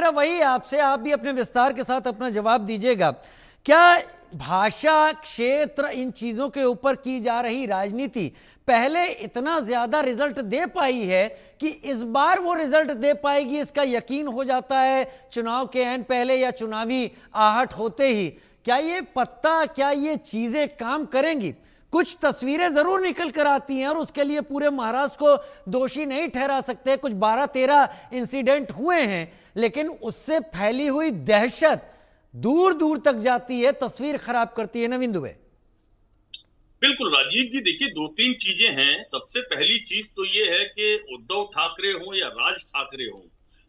मेरा वही है आपसे, आप भी अपने विस्तार के साथ अपना जवाब दीजिएगा। क्या भाषा, क्षेत्र, इन चीजों के ऊपर की जा रही राजनीति पहले इतना ज्यादा रिजल्ट दे पाई है कि इस बार वो रिजल्ट दे पाएगी, इसका यकीन हो जाता है चुनाव के ऐन पहले या चुनावी आहट होते ही? क्या ये पत्ता, क्या ये चीजें काम करेंगी? कुछ तस्वीरें जरूर निकल कर आती हैं और उसके लिए पूरे महाराष्ट्र को दोषी नहीं ठहरा सकते। कुछ 12-13 इंसिडेंट हुए हैं, लेकिन उससे फैली हुई दहशत दूर दूर तक जाती है, तस्वीर खराब करती है। नवीन दुबे। बिल्कुल राजीव जी, देखिए दो तीन चीजें हैं। सबसे पहली चीज तो ये है कि उद्धव ठाकरे हो या राज ठाकरे हो,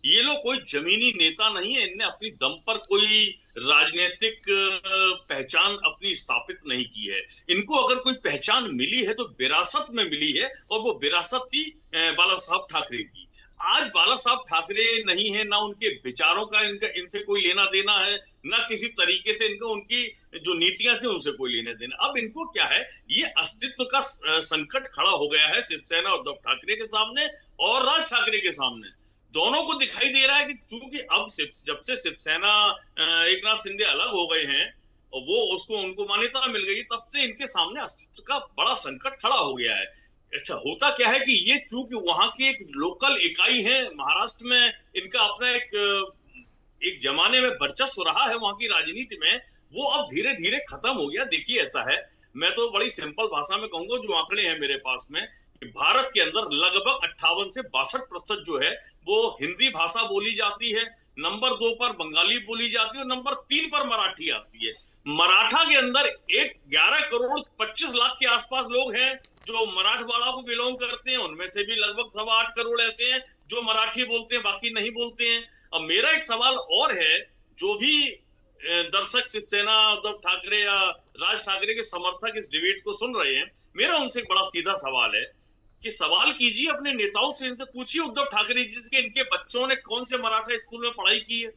ये लोग कोई जमीनी नेता नहीं है। इनने अपनी दम पर कोई राजनीतिक पहचान अपनी स्थापित नहीं की है। इनको अगर कोई पहचान मिली है तो विरासत में मिली है, और वो विरासत थी बाला साहब ठाकरे की। आज बाला साहब ठाकरे नहीं है, ना उनके विचारों का इनसे कोई लेना देना है, ना किसी तरीके से इनको उनकी जो नीतियां थी उनसे कोई लेने देना। अब इनको क्या है, ये अस्तित्व का संकट खड़ा हो गया है शिवसेना उद्धव ठाकरे के सामने और राज ठाकरे के सामने। दोनों को दिखाई दे रहा है कि चूंकि अब जब से शिवसेना एक नाथ शिंदे अलग हो गए हैं और वो उसको उनको मान्यता मिल गई, तब से इनके सामने अस्तित्व का बड़ा संकट खड़ा हो गया है। अच्छा, होता क्या है कि ये चूंकि वहां की एक लोकल इकाई है महाराष्ट्र में, इनका अपना एक जमाने में वर्चस्व रहा है वहां की राजनीति में, वो अब धीरे धीरे खत्म हो गया। देखिए ऐसा है, मैं तो बड़ी सिंपल भाषा में कहूंगा, जो आंकड़े हैं मेरे पास में, कि भारत के अंदर लगभग 58 से 62% जो है वो हिंदी भाषा बोली जाती है, नंबर 2 पर बंगाली बोली जाती है, और नंबर 3 पर मराठी आती है। मराठा के अंदर एक 11 करोड़ 25 लाख के आसपास लोग हैं जो मराठवाड़ा को बिलोंग करते हैं। उनमें से भी लगभग 8.25 करोड़ ऐसे हैं जो मराठी बोलते हैं, बाकी नहीं बोलते हैं। अब मेरा एक सवाल और है, जो भी दर्शक शिवसेना उद्धव ठाकरे या राज ठाकरे के समर्थक इस डिबेट को सुन रहे हैं, मेरा उनसे एक बड़ा सीधा सवाल है कि सवाल कीजिए अपने नेताओं से, इनसे पूछिए उद्धव ठाकरे जी के इनके बच्चों ने कौन से मराठा स्कूल में पढ़ाई की है,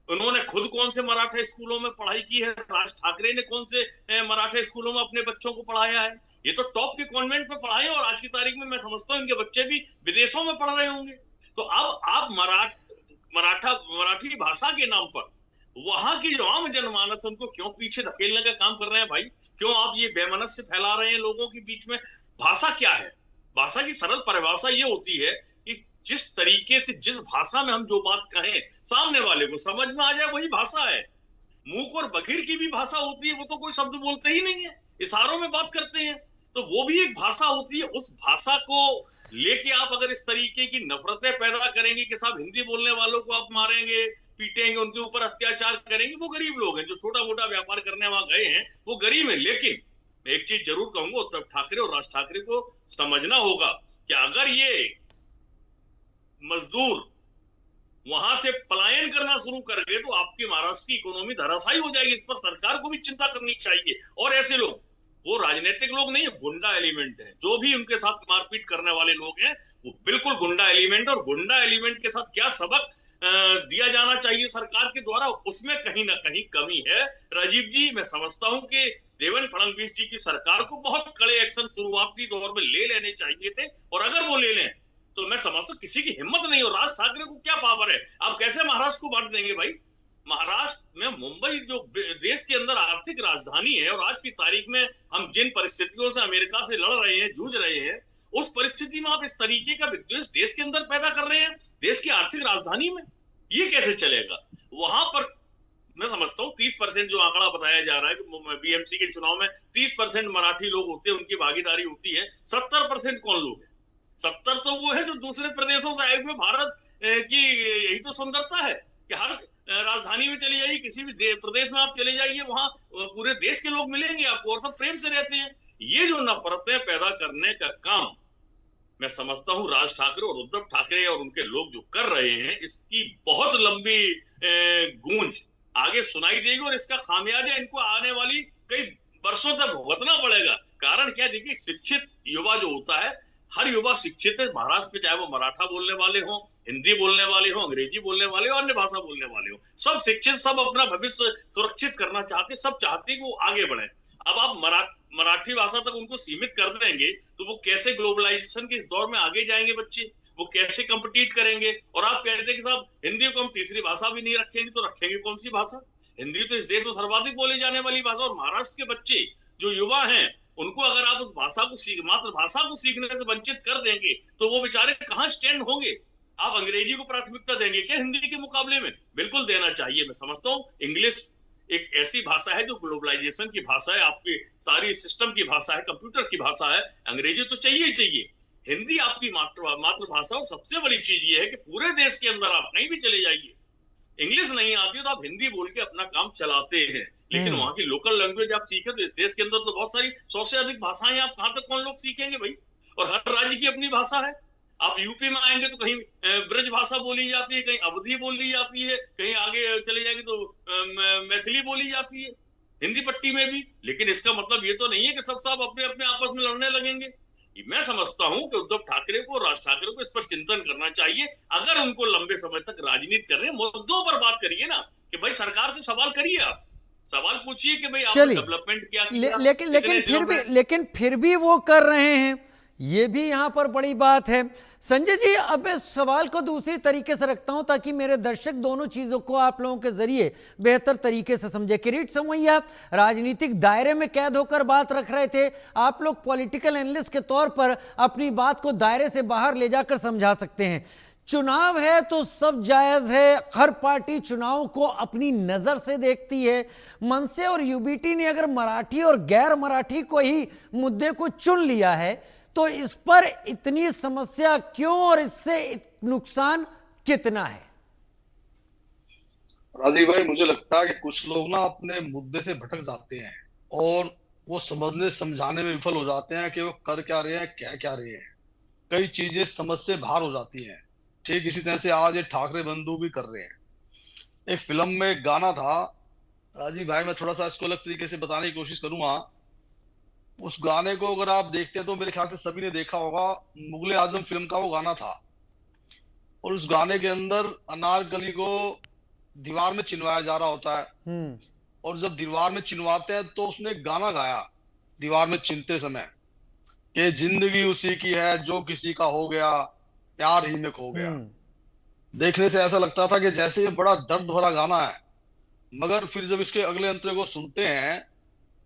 उन्होंने खुद कौन से मराठा स्कूलों में पढ़ाई की है, राज ठाकरे ने कौन से मराठा स्कूलों में अपने बच्चों को पढ़ाया है। ये तो टॉप के कॉन्वेंट में पढ़ाए, और आज की तारीख में मैं समझता हूँ इनके बच्चे भी विदेशों में पढ़ रहे होंगे। तो अब आप मराठी भाषा के नाम पर वहां की जो आम जनमानस, उनको क्यों पीछे धकेलने का काम कर रहे हैं भाई? क्यों आप ये बेमनस्य फैला रहे हैं लोगों के बीच में? भाषा क्या है? भाषा की सरल परिभाषा ये होती है कि जिस तरीके से, जिस भाषा में हम जो बात कहें सामने वाले को समझ में आ जाए, वही भाषा है। मूक और बधिर की भी भाषा होती है, वो तो कोई शब्द बोलते ही नहीं है, इशारों में बात करते हैं, तो वो भी एक भाषा होती है। उस भाषा को लेके आप अगर इस तरीके की नफरतें पैदा करेंगे कि साहब हिंदी बोलने वालों को आप मारेंगे, पीटेंगे, उनके ऊपर अत्याचार करेंगे, वो गरीब लोग हैं जो छोटा मोटा व्यापार करने वहां गए हैं, वो गरीब है। लेकिन मैं एक चीज जरूर कहूंगा, उद्धव ठाकरे और राज ठाकरे को समझना होगा कि अगर ये मजदूर वहां से पलायन करना शुरू कर गए तो आपकी महाराष्ट्र की इकोनॉमी धराशायी हो जाएगी। इस पर सरकार को भी चिंता करनी चाहिए। और ऐसे लोग, वो राजनीतिक लोग नहीं है, गुंडा एलिमेंट है। जो भी उनके साथ मारपीट करने वाले लोग हैं वो बिल्कुल गुंडा एलिमेंट, और गुंडा एलिमेंट के साथ क्या सबक दिया जाना चाहिए सरकार के द्वारा, उसमें कहीं ना कहीं कमी है। राजीव जी, मैं समझता हूं कि देवेंद्र फडणवीस जी की सरकार को बहुत कड़े एक्शन शुरुआती दौर में ले लेने चाहिए थे, और अगर वो ले लें तो मैं समझता हूं किसी की हिम्मत नहीं हो। राज ठाकरे को क्या पावर है? आप कैसे महाराष्ट्र को बांट देंगे भाई? महाराष्ट्र में मुंबई जो देश के अंदर आर्थिक राजधानी है, और आज की तारीख में हम जिन परिस्थितियों से अमेरिका से लड़ रहे हैं, जूझ रहे हैं, उस परिस्थिति में आप इस तरीके का विद्वेष देश के अंदर पैदा कर रहे हैं, देश की आर्थिक राजधानी में, ये कैसे चलेगा? वहां पर मैं समझता हूँ 30% जो आंकड़ा बताया जा रहा है कि बीएमसी के चुनाव में 30% मराठी लोग होते हैं, उनकी भागीदारी होती है। 70% कौन लोग है? 70 तो वो है जो दूसरे प्रदेशों से आए हुए। भारत की यही तो सुंदरता है कि हर राजधानी में चले जाइए, किसी भी प्रदेश में आप चले जाइए, वहां पूरे देश के लोग मिलेंगे आपको और सब प्रेम से रहते हैं। ये जो नफरतें पैदा करने का काम मैं समझता हूं राज ठाकरे और उद्धव ठाकरे और उनके लोग जो कर रहे हैं, इसकी बहुत लंबी गूंज आगे सुनाई देगी, और इसका खामियाजा इनको आने वाली कई वर्षों तक भुगतना पड़ेगा। कारण क्या? देखिए, शिक्षित युवा जो होता है, हर युवा शिक्षित है महाराष्ट्र में, चाहे वो मराठा बोलने वाले हो, हिंदी बोलने वाले हो, अंग्रेजी बोलने वाले हो, अन्य भाषा बोलने वाले हो, सब शिक्षित, सब अपना भविष्य सुरक्षित करना चाहते, सब चाहते कि वो आगे बढ़े। अब आप मराठी भाषा तक उनको सीमित कर देंगे तो वो कैसे ग्लोबलाइजेशन के इस दौर में आगे जाएंगे बच्चे? वो कैसे कम्पिटिट करेंगे? और आप कहते हैं कि साहब हिंदी को हम तीसरी भाषा भी नहीं रखेंगे, तो रखेंगे कौन सी भाषा? हिंदी तो इस देश में सर्वाधिक बोली जाने वाली भाषा, और महाराष्ट्र के बच्चे जो युवा हैं उनको अगर आप उस भाषा को मातृभाषा को सीखने से वंचित कर देंगे तो वो बेचारे कहाँ स्टैंड होंगे? आप अंग्रेजी को प्राथमिकता देंगे क्या हिंदी के मुकाबले में? बिल्कुल देना चाहिए। मैं समझता हूँ इंग्लिश एक ऐसी भाषा है जो ग्लोबलाइजेशन की भाषा है, आपकी सारी सिस्टम की भाषा है, कंप्यूटर की भाषा है। अंग्रेजी तो चाहिए ही चाहिए, हिंदी आपकी मातृभाषा। और सबसे बड़ी चीज ये है कि पूरे देश के अंदर आप कहीं भी चले जाइए, इंग्लिश नहीं आती तो आप हिंदी बोल के अपना काम चलाते हैं, लेकिन वहां की लोकल लैंग्वेज आप सीखे तो इस देश के अंदर तो बहुत सारी 100 से अधिक भाषाएं, आप कहां तक कौन लोग सीखेंगे भाई? और हर राज्य की अपनी भाषा है। आप यूपी में आएंगे तो कहीं ब्रज भाषा बोली जाती है, कहीं अवधी बोली जाती है, कहीं आगे चले जाएंगे तो मैथिली बोली जाती है, हिंदी पट्टी में भी। लेकिन इसका मतलब ये तो नहीं है कि सब साहब अपने अपने आपस में लड़ने लगेंगे। मैं समझता हूं कि उद्धव ठाकरे को, राज ठाकरे को इस पर चिंतन करना चाहिए। अगर उनको लंबे समय तक राजनीति करनी है, मुद्दों पर बात करिए ना, कि भाई सरकार से सवाल करिए, आप सवाल पूछिए कि भाई आपने डेवलपमेंट क्या किया। लेकिन फिर भी वो कर रहे हैं, ये भी यहां पर बड़ी बात है। संजय जी, अब इस सवाल को दूसरी तरीके से रखता हूं ताकि मेरे दर्शक दोनों चीजों को आप लोगों के जरिए बेहतर तरीके से समझे। किरीट समैया राजनीतिक दायरे में कैद होकर बात रख रहे थे, आप लोग पॉलिटिकल एनालिस्ट के तौर पर अपनी बात को दायरे से बाहर ले जाकर समझा सकते हैं। चुनाव है तो सब जायज है, हर पार्टी चुनाव को अपनी नजर से देखती है। मनसे और यूबीटी ने अगर मराठी और गैर मराठी को ही मुद्दे को चुन लिया है तो इस पर इतनी समस्या क्यों और इससे नुकसान कितना है? राजीव भाई, मुझे लगता है कि कुछ लोग ना अपने मुद्दे से भटक जाते हैं और वो समझने समझाने में विफल हो जाते हैं कि वो कर क्या रहे हैं, क्या क्या रहे हैं। कई चीजें समझ से बाहर हो जाती हैं। ठीक इसी तरह से आज ये ठाकरे बंधु भी कर रहे हैं। एक फिल्म में एक गाना था, राजीव भाई मैं थोड़ा सा इसको अलग तरीके से बताने की कोशिश करूंगा। उस गाने को अगर आप देखते हैं तो मेरे ख्याल से सभी ने देखा होगा, मुगले आजम फिल्म का वो गाना था। और उस गाने के अंदर अनारकली को दीवार में चिनवाया जा रहा होता है, और जब दीवार में चिनवाते हैं तो उसने गाना गाया दीवार में चिनते समय कि जिंदगी उसी की है जो किसी का हो गया, प्यार ही में खो गया। देखने से ऐसा लगता था कि जैसे ये बड़ा दर्द भरा गाना है, मगर फिर जब इसके अगले अंतरे को सुनते हैं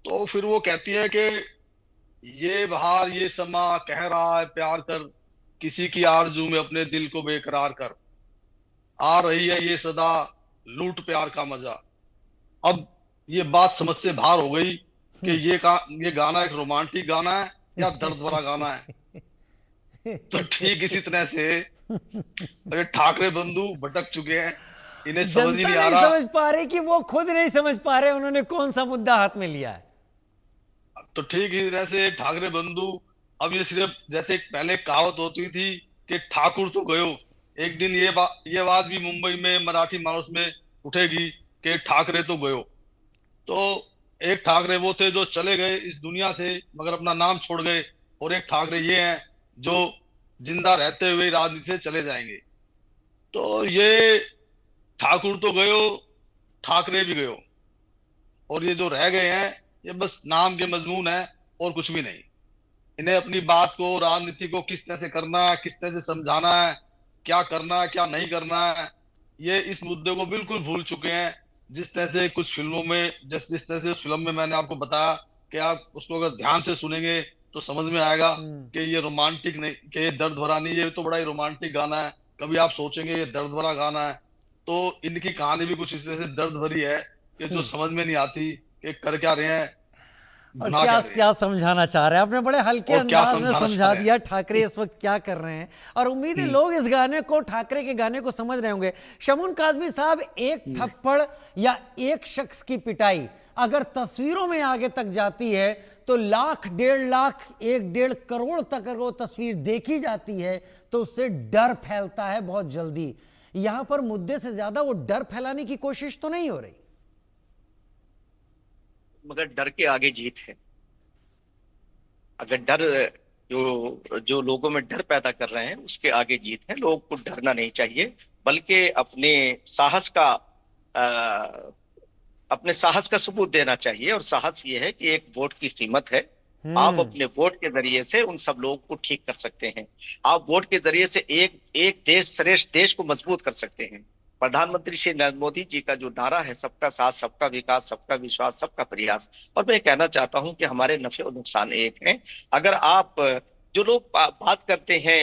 तो फिर वो कहती है कि ये बहार ये समा कह रहा है प्यार कर, किसी की आरजू में अपने दिल को बेकरार कर, आ रही है ये सदा लूट प्यार का मजा। अब ये बात समझ से बाहर हो गई कि ये गाना एक रोमांटिक गाना है या दर्द भरा गाना है। तो ठीक इसी तरह से अगर ठाकरे बंधु भटक चुके हैं, इन्हें समझ ही नहीं आ रहा, समझ पा रहे कि वो खुद नहीं समझ पा रहे उन्होंने कौन सा मुद्दा हाथ में लिया है। तो ठीक इसी तरह से ठाकरे बंधु अब ये सिर्फ जैसे पहले कहावत होती थी कि ठाकुर तो गयो, एक दिन ये बात भी मुंबई में मराठी मानस में उठेगी कि ठाकरे तो गयो। तो एक ठाकरे वो थे जो चले गए इस दुनिया से मगर अपना नाम छोड़ गए, और एक ठाकरे ये हैं जो जिंदा रहते हुए राजनीति से चले जाएंगे। तो ये ठाकुर तो गयो, ठाकरे भी गयो, और ये जो रह गए हैं ये बस नाम के मजमून है और कुछ भी नहीं। इन्हें अपनी बात को, राजनीति को किस तरह से करना है, किस तरह से समझाना है, क्या करना है क्या नहीं करना है, ये इस मुद्दे को बिल्कुल भूल चुके हैं। जिस तरह से कुछ फिल्मों में, जिस तरह से उस फिल्म में मैंने आपको बताया कि आप उसको अगर ध्यान से सुनेंगे तो समझ में आएगा कि ये रोमांटिक नहीं, कि ये दर्द भरा नहीं, ये तो बड़ा ही रोमांटिक गाना है। कभी आप सोचेंगे ये दर्द भरा गाना है, तो इनकी कहानी भी कुछ इस तरह से दर्द भरी है कि जो समझ में नहीं आती कि कर क्या रहे हैं और क्या समझाना चाह रहे हैं। आपने बड़े हल्के अंदाज में समझा दिया ठाकरे इस वक्त क्या कर रहे हैं, और उम्मीद है लोग इस गाने को, ठाकरे के गाने को समझ रहे होंगे। शमून काज़मी साहब, एक थप्पड़ या एक शख्स की पिटाई अगर तस्वीरों में आगे तक जाती है तो लाख, 1.5 लाख, 1.5 करोड़ तक अगर वो तस्वीर देखी जाती है तो उससे डर फैलता है बहुत जल्दी। यहां पर मुद्दे से ज्यादा वो डर फैलाने की कोशिश तो नहीं हो रही, मगर डर के आगे जीत है। अगर डर जो लोगों में डर पैदा कर रहे हैं उसके आगे जीत है। लोगों को डरना नहीं चाहिए, बल्कि अपने साहस का सबूत देना चाहिए। और साहस ये है कि एक वोट की कीमत है, आप अपने वोट के जरिए से उन सब लोगों को ठीक कर सकते हैं। आप वोट के जरिए से एक एक देश श्रेष्ठ देश को मजबूत कर सकते हैं। प्रधानमंत्री श्री नरेंद्र मोदी जी का जो नारा है, सबका साथ, सबका विकास, सबका विश्वास, सबका प्रयास, और मैं कहना चाहता हूं कि हमारे नफे और नुकसान एक हैं। अगर आप जो लोग बात करते हैं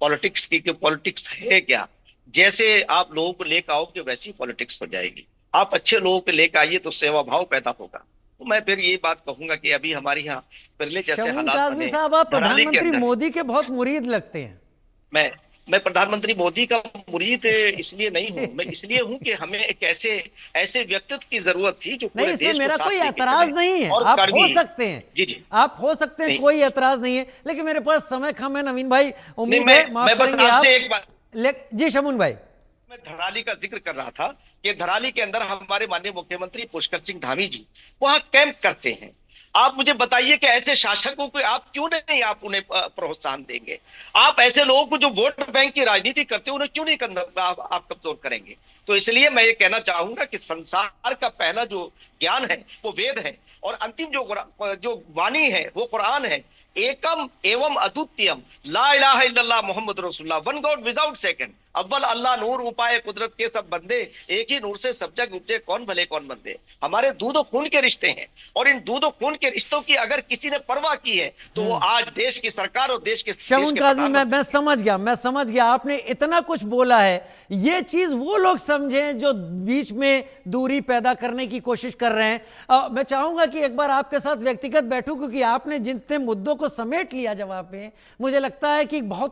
पॉलिटिक्स की, कि पॉलिटिक्स है क्या, जैसे आप लोगों को लेकर आओगे वैसी पॉलिटिक्स हो जाएगी। आप अच्छे लोगों को लेकर आइए तो सेवा भाव पैदा होगा। तो मैं फिर ये बात कहूंगा कि अभी हमारे यहाँ पहले जैसे शगुन हालात काजमी बने, साहब, आप धराली के प्रधानमंत्री अंदर, मोदी के बहुत मुरीद लगते हैं। मैं प्रधानमंत्री मोदी का मुरीद इसलिए नहीं हूं, मैं इसलिए हूं कि हमें एक ऐसे ऐसे व्यक्तित्व की जरूरत थी जो नहीं, पूरे इसमें देश को मेरा साथ कोई लेके एतराज चले नहीं है, और आप हो कर्मी। सकते हैं। जी जी, आप हो सकते हैं, नहीं, कोई एतराज नहीं है, लेकिन मेरे पास समय कम है नवीन भाई, नहीं, उम्मीद है मैं माफ बस करेंगे आप। आपसे एक बात, जी शमुन भाई, मैं धराली का जिक्र कर रहा था कि धराली के अंदर हमारे माननीय मुख्यमंत्री पुष्कर सिंह धामी जी वहां कैंप करते हैं। आप मुझे बताइए कि ऐसे शासकों को आप क्यों नहीं, आप उन्हें प्रोत्साहन देंगे? आप ऐसे लोगों को जो वोट बैंक की राजनीति करते हैं उन्हें क्यों नहीं आप कमजोर करेंगे? तो इसलिए मैं ये कहना चाहूंगा कि संसार का पहला जो ज्ञान है वो वेद है, और अंतिम जो वाणी है वो कुरान है। एकम एवं अद्वितीयम ला इलाहा इल्लल्लाह मोहम्मद रसूलुल्लाह, वन गॉड विदाउट सेकंड, अव्वल अल्लाह नूर उपाय कुदरत के सब बंदे, एक ही नूर से सब जग उपजे, कौन भले कौन बंदे। हमारे दूध और खून के रिश्ते हैं, और इन दूध और खून के रिश्तों की अगर किसी ने परवाह की है तो वो आज देश की सरकार और देश के शगुन काजमी, मैं समझ गया आपने इतना कुछ बोला है। ये चीज वो लोग समझें जो बीच में दूरी पैदा करने की कोशिश कर रहे हैं। मैं चाहूंगा कि एक बार आपके साथ व्यक्तिगत बैठूं, क्योंकि आपने जितने मुद्दों को समेट लिया जवाब में, मुझे लगता है कि बहुत